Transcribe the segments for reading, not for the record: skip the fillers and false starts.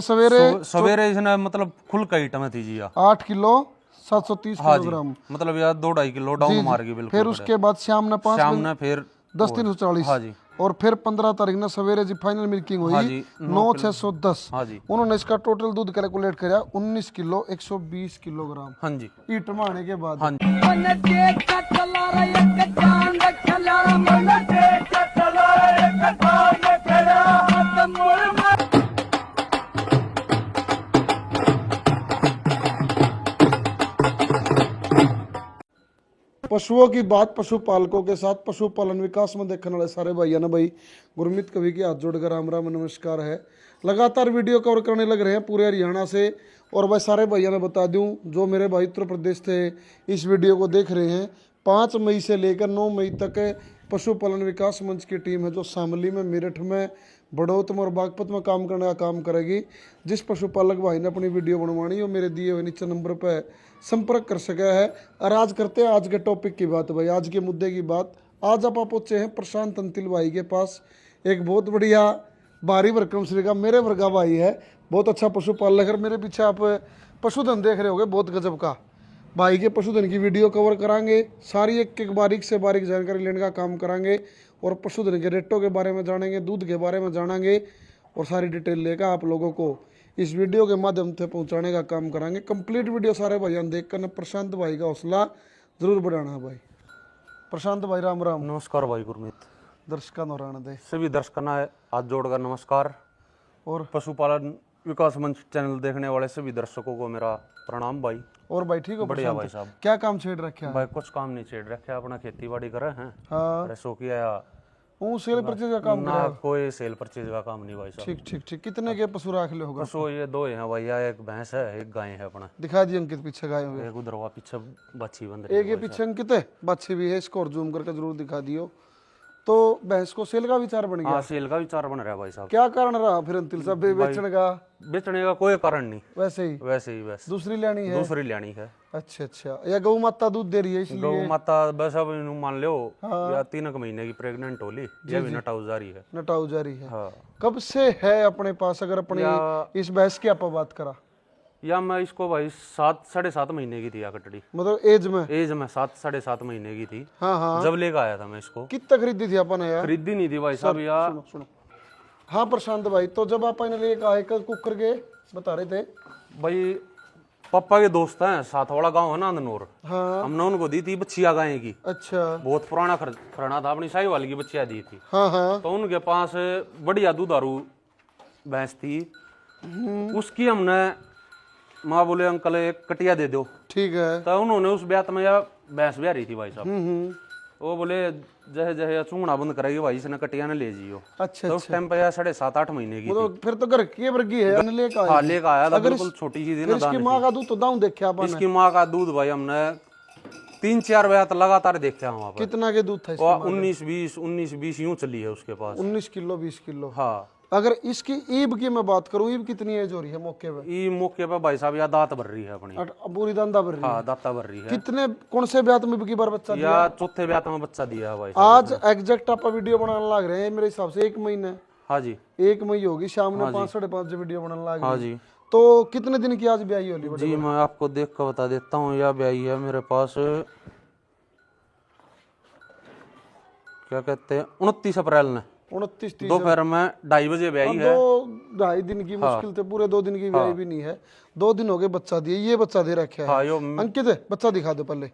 सवेरे सवेरे इसने मतलब खुल का आइटम थी जी 8 किलो 730 किलोग्राम, मतलब यार 2-2.5 किलो डाउन मार गई बिल्कुल। फिर उसके बाद शाम ने 5 शाम ने फिर 10-340। हाँ जी, और फिर 15 तारीख ने सवेरे जी फाइनल मिल्किंग हाँ हुई जी, 9,610। हाँ जी, उन्होंने इसका टोटल दूध कैलकुलेट किया 19 किलो 120 किलोग्राम हाँ जी, ईट मारने के बाद। हाँ जी। पशुओं की बात पशुपालकों के साथ पशुपालन विकास में देखने वाले सारे भाइयों ने भाई गुरमीत कवि की हाथ जोड़कर राम राम नमस्कार है। लगातार वीडियो कवर करने लग रहे हैं पूरे हरियाणा से। और भाई सारे भाइयों ने बता दूं जो मेरे भाई उत्तर प्रदेश से इस वीडियो को देख रहे हैं, 5 मई से लेकर 9 मई तक पशुपालन विकास मंच की टीम है जो शामली में, मेरठ में, बड़ौत और बागपत में काम करने का काम करेगी। जिस पशुपालक भाई ने अपनी वीडियो बनवानी हो मेरे दिए हुए नीचे नंबर पर संपर्क कर सका है। और आज करते हैं आज के टॉपिक की बात भाई, आज के मुद्दे की बात। आज आप पहुंचे हैं प्रशांत अंतिल भाई के पास, एक बहुत बढ़िया भारी भरकम श्री का मेरे वर्गा भाई है, बहुत अच्छा पशुपालक है। मेरे पीछे आप पशुधन देख रहे होगे, बहुत गजब का भाई के पशुधन की वीडियो कवर करांगे, सारी एक एक बारीक से बारीक जानकारी लेने का काम करांगे और पशुधन के रेटों के बारे में जानेंगे, दूध के बारे में जानेंगे और सारी डिटेल लेकर आप लोगों को इस वीडियो के माध्यम से पहुंचाने का काम करांगे। कंप्लीट वीडियो सारे भाइयों देख कर प्रशांत भाई का हौसला जरूर बढ़ाना भाई। प्रशांत भाई राम राम। नमस्कार भाई गुरमीत। दर्शकों नौराना दे सभी दर्शकों हाथ जोड़कर नमस्कार। और पशुपालन विकास मंच चैनल देखने वाले सभी दर्शकों को मेरा प्रणाम भाई। और भाई ठीक हो? बढ़िया भाई साहब। क्या काम छेड़ रखा है भाई? कुछ काम नहीं छेड़ रखे, अपना खेती बाड़ी करे हैं। हाँ, सो किया वो सेल परचेज का काम ना, कर। कोई सेल परचेज का काम नहीं भाई साहब। ठीक ठीक ठीक। कितने के पशु राख ले होगा? पशु ये 2 हैं भैया, एक भैंस है एक गाय है अपना। दिखा दिए अंकित पीछे गाय हुए, एक उधर वहाँ पीछे बच्ची बंद रही एक ये पीछे अंकित है, बाछी भी है, इसको और जूम करके जरूर दिखा दियो। तो भैंस को सेल का विचार बन गया? हाँ, सेल का विचार बन रहा है भाई साहब। क्या कारण रहा फिर अंतिल साहब बेचने का? बेचने का कोई कारण नहीं, वैसे ही बस दूसरी लेनी है। दूसरी लेनी है। अच्छा अच्छा, या गौ माता दूध दे रही है इसलिए? गौ माता बस अब इन्हों मान लो या 3 महीने की प्रेग्नेंट होली, ये भी नटाऊ जा रही है। नटाऊ जा रही है। हाँ। कब से है अपने पास? अगर अपनी इस भैंस की आप बात करा, या मैं इसको भाई 7-7.5 महीने की थी या कटड़ी, मतलब एज में 7-7.5 महीने की थी। हाँ हाँ, जब लेकर आया था मैं इसको। कितना खरीदी थी अपन यार? खरीदी नहीं थी भाई साहब यार। सुनो सुनो। हाँ प्रशांत भाई, तो जब आप लेके आए कल कुकर के बता रहे थे भाई, पापा के दोस्त हैं, साथ वाला गांव है ना अंदनौर, हाँ। हमने उनको दी थी बच्चिया गाय की। अच्छा। बहुत पुराना खरना था, अपनी शाही वाली की बच्चिया दी थी। हाँ हाँ। तो उनके पास बढ़िया दुधारू भैंस थी, उसकी हमने माँ बोले अंकल एक कटिया दे दो। ठीक है। तो उन्होंने उस ब्यात में या भैंस ब्याह रही थी भाई साहब, वो बोले जहे जहे चूंगना बंद करेगी भाई, इसने कटिया ने ले जियो। अच्छा। तो उस टाइम पे यार 7.5-8 महीने की तो फिर तो घर की वर्गी है, लेके आए। हाँ, लेकर आया था, बिल्कुल छोटी सी थी ना। इसकी माँ का दूध तो दाऊं देखा अपन। इसकी माँ का दूध भाई हमने 3-4 ब्यात लगातार देखा वहाँ पर। कितना के दूध था? 19-20 यूं चली है उसके पास। 19 किलो 20 किलो। हाँ। अगर इसकी ईब की मैं बात करूं, ईब कितनी एज हो रही है मौके पे? ये मौके पे भाई साहब या दांत भर रही है अपनी। पूरी दांता भर रही है? हाँ, दांता भर रही है। कितने कौन से ब्यात में की बार बच्चा दिया? या चौथे ब्यात में बच्चा दिया है भाई। आज एग्जैक्ट आप वीडियो बनाने लग रहे हैं मेरे हिसाब से 1 महीना। हाँ जी, 1 मई होगी, शाम ने 5-5:30 वीडियो बनाने लग रहे। हाँ जी। तो कितने दिन की आज ब्याही होली? जी मैं आपको देख कर बता देता हूँ। यह ब्याही है मेरे पास, क्या कहते हैं, 29 अप्रैल ने 29-30 दोपहर में 2:30 बजे ब्याही है। 2-2.5 दिन की मुश्किल थे, पूरे 2 दिन की ब्याही भी नहीं है। 2 दिन हो गए बच्चा दिए, ये बच्चा दे रखा है। हाँ, यो अंकित बच्चा दिखा दो पहले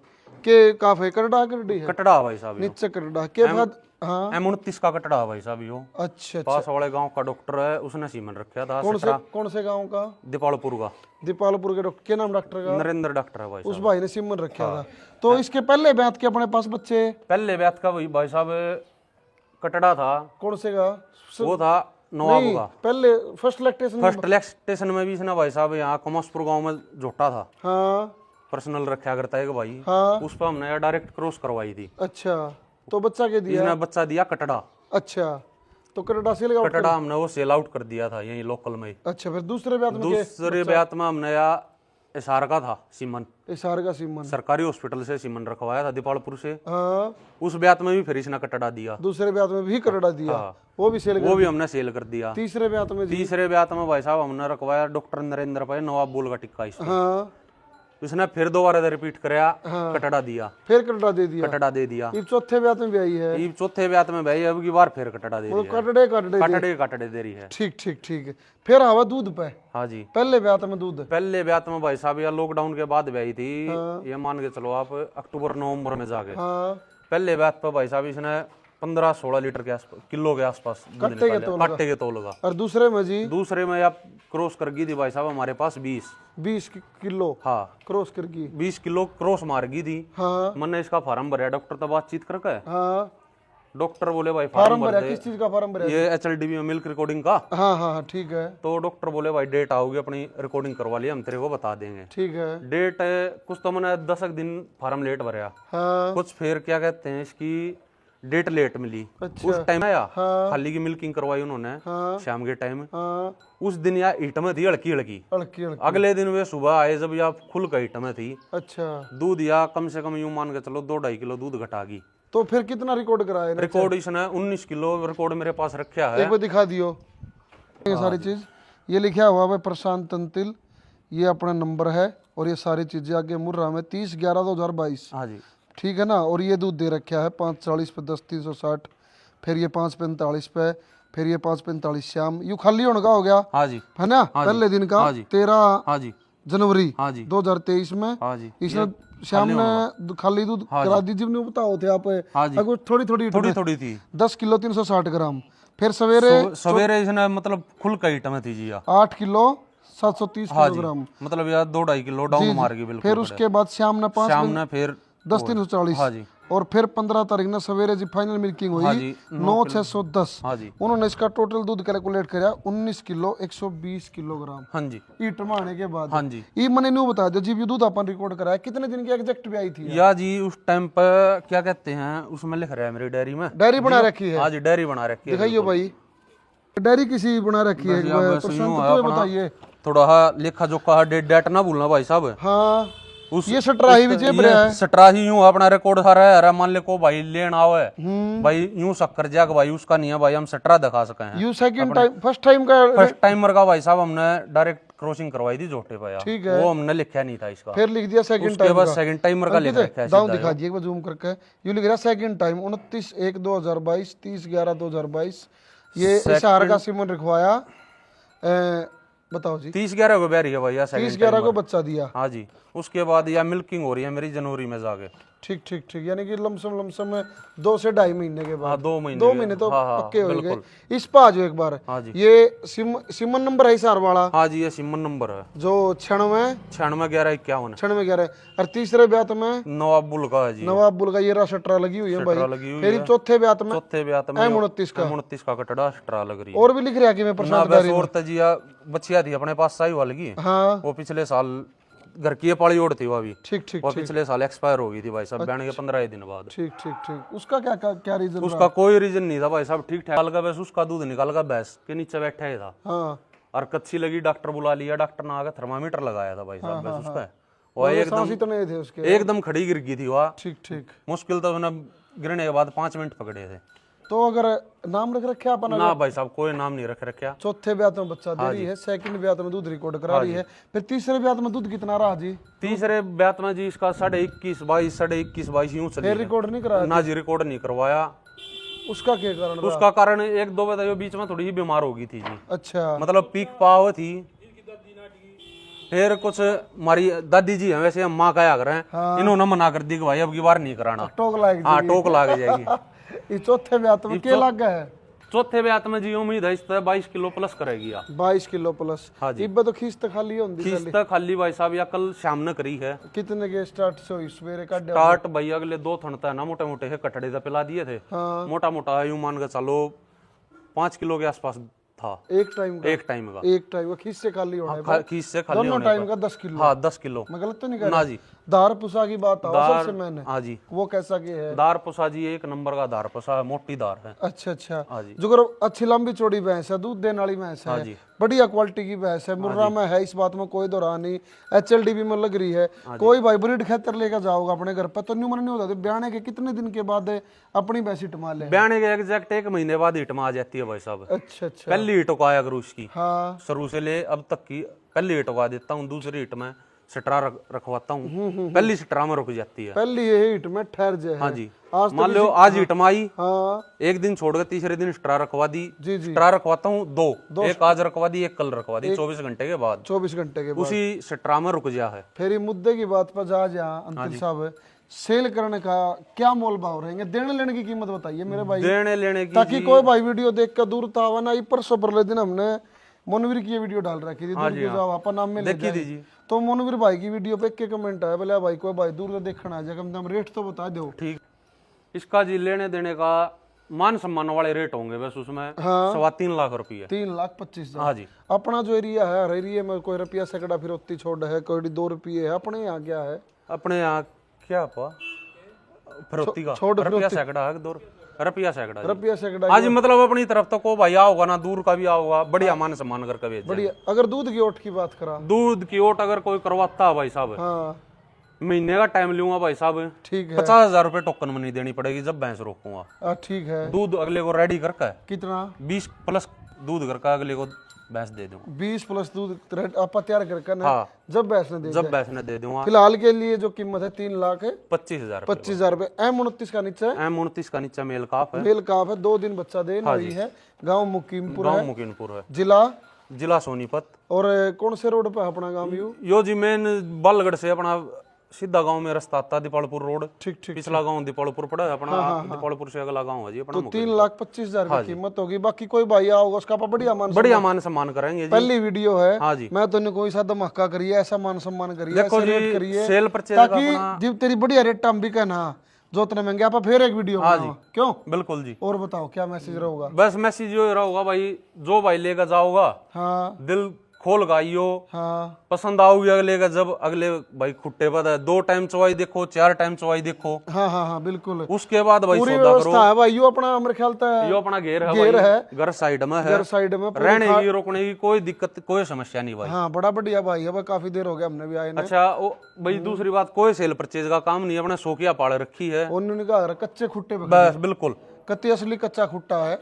के काफे करड़ा करड़ी है कटड़ा भाई साहब, नीचे करड़ा के बाद। हाँ, M29 का कटड़ा भाई साहब यो। अच्छा। पास वाले गांव का डॉक्टर है, उसने सीमन रखा था। कौन से गांव का? दीपालपुर का। दीपालपुर के डॉक्टर के नाम डॉक्टर का? नरेंद्र डॉक्टर है भाई उस साहब। भाई ने सिमन रखा था। तो इसके पहले ब्यात के अपने पास बच्चे? पहले ब्यात का भाई साहब कटड़ा था। कौन से का? वो था नवाब का। पहले फर्स्ट लैक्टेशन में भी इसने भाई साहब यहाँ कमसपुर गांव में झोटा था। हाँ, पर्सनल रखा करता है भाई। हाँ। उस पर हमने डायरेक्ट क्रॉस करवाई थी। अच्छा, तो बच्चा के दिया? इसने बच्चा दिया कटड़ा। अच्छा, तो करड़ा सेल का? कटड़ा हमने वो सेल आउट कर दिया था यही लोकल में। अच्छा, फिर दूसरे ब्यात में? दूसरे ब्यात में हमने या एसआर का था सीमन, इशार का सीमन। सरकारी हॉस्पिटल से सीमन रखवाया था दीपालपुर से। हाँ, उस ब्यात में भी फिर इसने कटड़ा दिया। दूसरे ब्यात में भी कटड़ा दिया, हाँ। वो भी सेल वो भी हमने सेल कर दिया। तीसरे ब्यात में जी। तीसरे ब्यात में भाई साहब हमने रखवाया डॉक्टर नरेंद्र भाई नवाब बोल का टिक्का इस पे। हाँ, उसने फिर दोबारा रिपीट कराया, कटड़ा दिया, फिर कटड़ा दे दिया। कटड़ा दे दिया। ये चौथे ब्यात में भी आई है, ये चौथे ब्यात में भाई अब की बार फिर कटड़ा दे वो दिया, कटड़े कटड़े दे। कटड़े कटड़े दे रही है। ठीक ठीक ठीक। फिर आवा दूध पे, हाँ जी, पहले ब्यात में दूध। पहले ब्यात में भाई साहब यार लॉकडाउन के बाद ब्याई थी, ये मान के चलो आप अक्टूबर नवंबर में जाके। हाँ, पहले ब्यात पे भाई साहब इसने 15-16 लीटर के आसपास, किलो के आसपास दूध निकाला, कट्टे के तोल का। और दूसरे में जी दूसरे में आप क्रॉस कर गई थी भाई साहब हमारे पास 20 किलो हाँ क्रॉस कर गई। 20 किलो क्रॉस मार गई थी। हाँ मैंने इसका फार्म भरा डॉक्टर तब बातचीत करके। हाँ, डॉक्टर बोले भाई फार्म फार्म भरा, भर किस चीज का फार्म भरा? ये HLDB में मिल्क रिकॉर्डिंग का। हाँ हाँ हाँ, ठीक है तो डॉक्टर बोले भाई डेट आओगी अपनी रिकॉर्डिंग करवा लिया, हम तेरे को बता देंगे। ठीक है। डेट कुछ तो मैंने 10 दिन फार्म लेट भरा, हाँ कुछ फिर क्या कहते हैं इसकी डेट लेट मिली। अच्छा। उस टाइम आया हाँ। खाली की मिल्किंग करवाई उन्होंने हाँ शाम के टाइम। हाँ, उस दिन यार ईट में थी हल्की हल्की। अड़की अड़की। अगले दिन वे सुबह आए जब या खुल का ईट में थी। अच्छा, दूध या कम से कम यूं मान के चलो 2-2.5 किलो दूध घटा गई। तो फिर कितना रिकॉर्ड कराया? रिकॉर्ड इसने 19 किलो रिकॉर्ड मेरे पास रखा है। एक बार दिखा दियो ये सारी चीज। ये लिखा हुआ है प्रशांत तंतिल, ये अपना नंबर है और ये सारी चीजें आगे मुर्रा में 30/11/2022। हाँ जी, ठीक है ना। और ये दूध दे रखा है 540 पे 10/360, फिर ये 545 पे, फिर ये 545 शाम। यू खाली होने का हो गया हाँ जी, है ना, पहले दिन का हाँ जी। 13 हाँ जी, जनवरी हाँ जी, 2023 में। हाँ जी। इसने शाम ने खाली दूध करा दी, जितने बताओ थे आप। हाँ जी। अगर थोड़ी थोड़ी थोड़ी थोड़ी थी। 10 किलो 360 ग्राम। फिर सवेरे सवेरे इसने मतलब खुल का ईट में थी जी। 8 किलो 730 किलोग्राम, मतलब यार 2-2.5 किलो डाउन मार गई बिल्कुल। फिर उसके बाद शाम ने 5 शाम ने फिर 10/340। हाँ जी, और फिर 15 तारीख ने सवेरे जी फाइनल मिल्किंग हाँ हुई जी, 9/610। हाँ जी, उन्होंने इसका टोटल दूध कैलकुलेट कराया 19 किलो 120 किलोग्राम हाँ जी, ईट मारने के बाद। हाँ जी। ये मैंने न्यू बता दिया जी, ये दूध अपन रिकॉर्ड कराया कितने दिन की एग्जैक्ट भी आई थी? या जी उस टाइम पर क्या कहते हैं उसमें लिख रहा है मेरी डायरी में। डायरी बना रखी है? हाँ जी, डायरी बना रखी है। दिखाइए भाई, डायरी किसी बना रखी है? बस प्रशांत यूं है तो अपना। बताइए। थोड़ा हा लेखा जोखा हा डेट डेट ना भूलना भाई साहब। हाँ, उस ये सटराही भी जेब रहा है। सटराही यूं अपना रिकॉर्ड सारा है। अरे मान ले को भाई लेन आओ है भाई यूं शक्कर जाग भाई उसका नहीं है भाई, हम सटरा दिखा सके हैं। You second time first time का? फर्स्ट टाइमर का भाई साहब हमने डायरेक्ट क्रॉसिंग करवाई थी जोटे पे यार। ठीक है। वो हमने लिखा नहीं था इसका। फिर लिख दिया सेकंड उसके टाइम बाद का। सेकंड टाइमर का लिख रखा है दाऊं सीधा। दिखा दिए एक बार जूम करके। यू लिख रहा सेकंड टाइम 29/1/2022, 30/11/2022। ये इशार का सिमन रखवाया। बताओ जी। 30/11 को बैरी है भैया सेकंड 30/11 को बच्चा दिया। हाँ जी। उसके बाद या मिल्किंग हो रही है मेरी जनवरी में जाके। ठीक ठीक ठीक, यानी कि लमसम में 2 से 2.5 महीने के बाद। हाँ 2 महीने 2 महीने तो हाँ, हाँ, पक्के हो गए। बिल्कुल। इस पा जो एक बार हाँ जी। ये सिमन नंबर है इशार वाला, हाँ जी, ये सिमन नंबर है जो 96 96/11/51 96/11। और तीसरे ब्यात में नवाब बुल का है जी। नवाब बुल का ये रहा सटरा लगी हुई है सटरा भाई। लगी हुई फिर है। चौथे ब्यात में चौथे ब्यात में M29 का 29 का कटड़ा स्ट्रा लग रही है। और भी लिख रहा कि मैं ना प्रशांत बस डायरी में। और तजिया बच्चिया थी अपने पास साई वाली की। हाँ वो पिछले साल घर की ये पाली ओढ़ थी वो अभी। ठीक ठीक वो पिछले साल एक्सपायर हो गई थी भाई साहब, बैन के 15 दिन बाद। ठीक ठीक ठीक। उसका क्या क्या रीजन? उसका कोई रीजन नहीं था भाई साहब, ठीक ठाक का बस उसका दूध निकाल का भैंस के नीचे बैठा ही था। हाँ, और कच्ची लगी, डॉक्टर बुला लिया, डॉक्टर ने आकर थर्मामीटर लगाया था भाई साहब बस उसका। वो एकदम इतने थे उसके। एकदम खड़ी गिर गई थी वह। ठीक ठीक। मुश्किल तो उसने गिरने के बाद 5 मिनट पकड़े थे। तो अगर नाम रख रखे अपन? ना भाई साहब कोई नाम नहीं रख रखा। चौथे ब्यात में बच्चा दे रही है, सेकंड ब्यात में दूध रिकॉर्ड करा रही है, फिर तीसरे ब्यात में दूध कितना रहा जी? तीसरे ब्यात में जी इसका 21.5 22 यूं चली फिर है। रिकॉर्ड नहीं कराया? ना जी रिकॉर्ड नहीं करवाया। उसका क्या कारण रहा? उसका कारण 1-2 बताइए बीच में थोड़ी ही बीमार हो गई थी जी। अच्छा, मतलब पीक पाव थी। फिर कुछ हमारी दादी जी हैं वैसे हम माँ कहा कर रहे हैं। हाँ। इन्होंने मना कर दी कि भाई अब की बार नहीं कराना। टोक लाग हाँ टोक लाग जाएगी। ये चौथे ब्यात में क्या लग गया है? चौथे ब्यात में जी उम्मीद है इस तरह 22 किलो प्लस करेगी यार। 22 किलो प्लस। हाँ जी। इब्बे तो खींच तो खाली होंगी। खींच तक खाली भाई साहब या कल शाम ने करी है। कितने के स्टार्ट से हुई सवेरे का? स्टार्ट भाई अगले 2 थनता है ना मोटे मोटे है कटड़े से पिला दिए थे। हाँ, मोटा मोटा यूं मान के चलो 5 किलो के आसपास था एक टाइम का? एक टाइम का। एक टाइम का खींच से खाली होना है? खींच से खाली दोनों होने टाइम का। का 10 किलो? हाँ 10 किलो। मैं गलत तो नहीं कर ना रहा? जी दार पुसा की बात आओ सबसे मैंने, हाँ जी, वो कैसा की है? दार पुसा जी एक नंबर का दार पुसा है, मोटी दार है। अच्छा अच्छा, हाँ जी, जो करो अच्छी लंबी चौड़ी भैंस है, दूध देने वाली भैंस हाँ है, जी, बढ़िया क्वालिटी की भैंस है, मुर्रा में है, इस बात में कोई दौरान नहीं। HLD भी में लग रही है। कोई भाई ब्रीड खेतर लेकर जाओगा अपने घर पर तो न्यू मन नहीं होता, ब्याने के कितने दिन के बाद अपनी भैंस इटमा ले? ब्याने के एग्जैक्ट 1 महीने बाद हिट में आ जाती है भाई साहब। अच्छा अच्छा, पहली हिट उगाया अगर उसकी हाँ शुरू से ले अब तक की पहली हिट उगा देता हूँ, दूसरी हिट में सट्रा रखवाता हूँ, पहली सट्रा में रुक जाती है। पहली ये हिट में ठहर जाए। हाँ जी, आज मान लो आज हिट में आई, हाँ एक दिन छोड़ के तीसरे दिन स्ट्रा रखवा दी। जी जी, स्ट्रा रखवाता हूँ दो, एक आज रखवा दी, एक कल रखवा दी, 24 घंटे के बाद 24 घंटे के बाद उसी स्ट्रा में रुक जा है। फिर ये मुद्दे की बात पर जा अंतिम साहब, सेल करने का क्या मोल भाव रहेंगे? देने लेने की कीमत बताइए मेरे भाई, देने लेने की ताकि कोई भाई वीडियो देख कर दूर था ना। परसों परले दिन हमने मनवीर की ये वीडियो डाल रखी थी, दूर की जाओ आपा नाम में ले देखी जाए। दीजिए। तो मनवीर भाई की वीडियो पे एक कमेंट आया, बोले भाई कोई भाई दूर से देखना आ जाए, कम से कम रेट तो बता दो। ठीक, इसका जी लेने देने का मान सम्मान वाले रेट होंगे बस उसमें। हाँ। 3.25 लाख रुपये। 3,25,000। हाँ जी, अपना जो एरिया है, हर एरिया में कोई रुपया सैकड़ा फिर उतनी छोड़ है, कोई 2 रुपये है। अपने यहाँ क्या है? अपने यहाँ क्या पा फिरौती का छोड़ रुपया सैकड़ा है, 2 रुपया सैकड़ा जी। रुपया सैकड़ा। हाँ जी, मतलब अपनी तरफ तो को भाई आओगा ना, दूर का भी आओगा, बढ़िया मान सम्मान करके भेज बढ़िया। अगर दूध की ओट की बात करा, दूध की ओट अगर कोई करवाता है भाई साहब, हाँ महीने का टाइम लूंगा भाई साहब, ठीक है। 50,000 रुपये टोकन में नहीं देनी पड़ेगी जब भैंस रोकूंगा। ठीक है। दूध अगले को रेडी करके कितना? 20 प्लस दूध करके अगले को भैंस दे दूंगा। 20 प्लस दूध आप तैयार करके ना, हाँ, जब भैंस ने दे जब भैंस ने दे दूंगा। फिलहाल के लिए जो कीमत है 25,000 3,25,000 रुपए। M29 का नीचे है, M29 का नीचा मेल काफ है, मेल काफ है, 2 दिन बच्चा देने वाली है। गांव मुकीमपुर गाँव है, मुकीनपुर है, जिला सोनीपत। और कौन से रोड पे है अपना गांव? यो जी मेन बालगढ़ से अपना सीधा गांव में रास्ता आता, दीपालपुर रोड। ठीक ठीक। पिछला गांव दीपालपुर पड़ा है अपना, दीपालपुर से अगला गांव है जी अपना। 3,25,000 की कीमत होगी। बाकी कोई भाई आओगा उसका बढ़िया मान सम्मान करेंगे जी। पहली वीडियो है। हाँ जी, मैं तो कोई सा धमाका करिए, ऐसा मान सम्मान करिए, देखो ऐसे जी, रेट करिए, सेल परचेज ताकि जब तेरी बढ़िया रेट हम भी कहना जो इतने महंगे आप फिर एक वीडियो हाँ जी, क्यों? बिल्कुल जी। और बताओ क्या मैसेज रहेगा? बस मैसेज यो रहोगा भाई, जो भाई लेकर जाओगा हाँ दिल खोल गाइयो, हाँ पसंद आओगी अगले का, जब अगले भाई खुट्टे पर है 2 टाइम चवाई देखो, 4 टाइम चवाई देखो, हाँ हाँ हाँ बिल्कुल। उसके बाद भाई पूरी सौदा करो। व्यवस्था है भाई, यो अपना मेरे ख्याल से यो अपना घेर है घेर भाई, है, घर साइड में है, घर साइड में रहने की रोकने की कोई दिक्कत कोई समस्या नहीं भाई। हाँ बड़ा बढ़िया भाई है भाई, काफी देर हो गया हमने भी आए ना। अच्छा वो भाई दूसरी बात, कोई सेल परचेज का काम नहीं, अपने शौकिया पाड़ रखी है उन्होंने कहा कच्चे खुट्टे पे बस, बिल्कुल कत्ती असली कच्चा खुट्टा है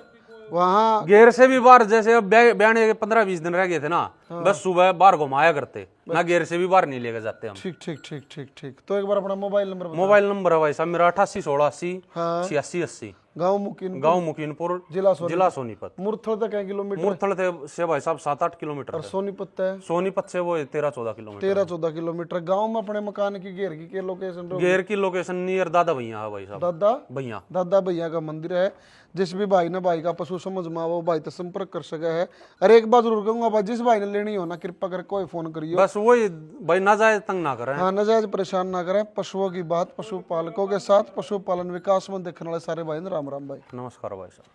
वहाँ। घेर से भी बाहर, जैसे अब ब्याने के 15-20 दिन रह गए थे ना, बस सुबह बाहर घुमाया करते ना, घेर से भी बाहर नहीं लेके जाते हम। ठीक ठीक ठीक ठीक ठीक। तो एक बार अपना मोबाइल नंबर बताओ। मोबाइल नंबर है भाई साहब मेरा 88 हाँ 1680 8680, गाँव मुकीन, गाँव मुकीनपुर, जिला सोनीपत। मुरथल तक है किलोमीटर? मुरथल से भाई साहब 7-8 किलोमीटर है। सोनीपत है, सोनीपत से वो 13-14 किलोमीटर। 13-14 किलोमीटर। गाँव में अपने मकान की घेर की लोकेशन? घेर की लोकेशन नियर दादा भैया है भाई साहब, दादा भैया का मंदिर है। जिस भी भाई ने भाई का पशु समझ में वो भाई तो संपर्क कर सके है। और एक बात जरूर कहूंगा भाई, जिस भाई ने लेनी हो ना कृपा करके कोई फोन करिए, बस वही भाई नाजायज तंग ना करें। हाँ नाजायज परेशान ना करें। पशुओं की बात पशुपालकों के साथ, पशुपालन विकास में देखने वाले सारे भाई राम राम भाई। नमस्कार भाई साहब।